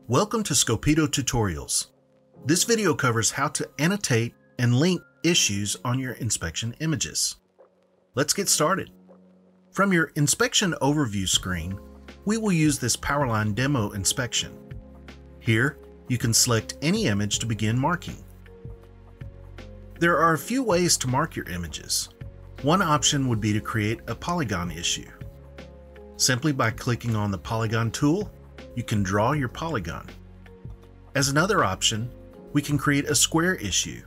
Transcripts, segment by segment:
Welcome to Scopito Tutorials. This video covers how to annotate and link issues on your inspection images. Let's get started. From your inspection overview screen, we will use this Powerline demo inspection. Here, you can select any image to begin marking. There are a few ways to mark your images. One option would be to create a polygon issue. Simply by clicking on the polygon tool, you can draw your polygon. As another option, we can create a square issue.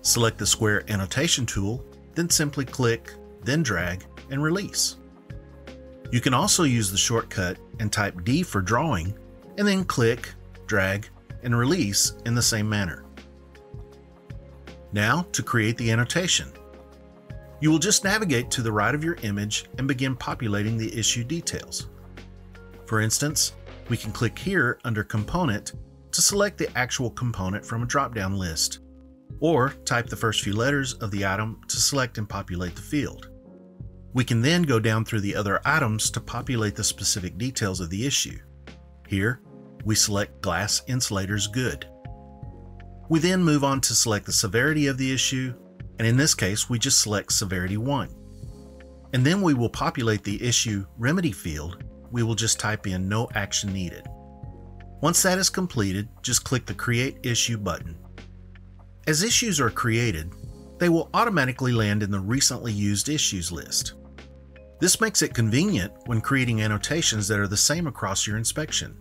Select the square annotation tool, then simply click, then drag and release. You can also use the shortcut and type D for drawing, and then click, drag, and release in the same manner. Now to create the annotation. You will just navigate to the right of your image and begin populating the issue details. For instance, we can click here under Component to select the actual component from a drop-down list, or type the first few letters of the item to select and populate the field. We can then go down through the other items to populate the specific details of the issue. Here, we select Glass Insulators Good. We then move on to select the severity of the issue, and in this case, we just select Severity 1. And then we will populate the issue remedy field. We will just type in No Action Needed. Once that is completed, just click the Create Issue button. As issues are created, they will automatically land in the Recently Used Issues list. This makes it convenient when creating annotations that are the same across your inspection.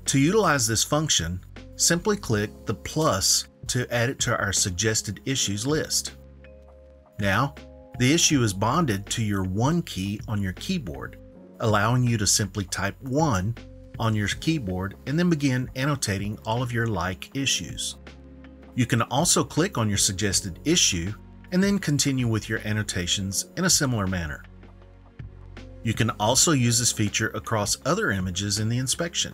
To utilize this function, simply click the plus to add it to our Suggested Issues list. Now, the issue is bonded to your 1 key on your keyboard, allowing you to simply type 1 on your keyboard and then begin annotating all of your like issues. You can also click on your suggested issue and then continue with your annotations in a similar manner. You can also use this feature across other images in the inspection.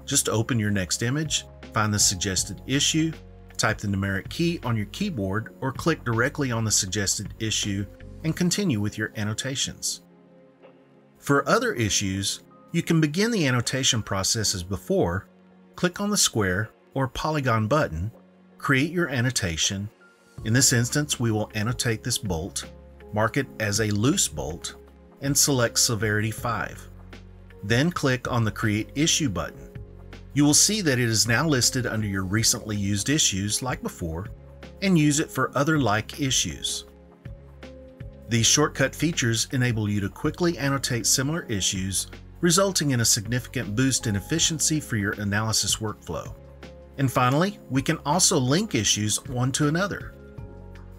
Just open your next image, find the suggested issue, type the numeric key on your keyboard, or click directly on the suggested issue and continue with your annotations. For other issues, you can begin the annotation process as before, click on the square or polygon button, create your annotation. In this instance, we will annotate this bolt, mark it as a loose bolt, and select Severity 5. Then click on the Create Issue button. You will see that it is now listed under your recently used issues like before, and use it for other like issues. These shortcut features enable you to quickly annotate similar issues, resulting in a significant boost in efficiency for your analysis workflow. And finally, we can also link issues one to another.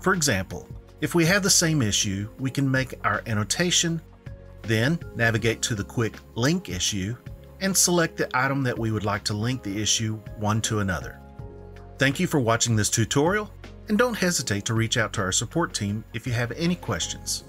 For example, if we have the same issue, we can make our annotation, then navigate to the quick Link Issue, and select the item that we would like to link the issue one to another. Thank you for watching this tutorial, and don't hesitate to reach out to our support team if you have any questions.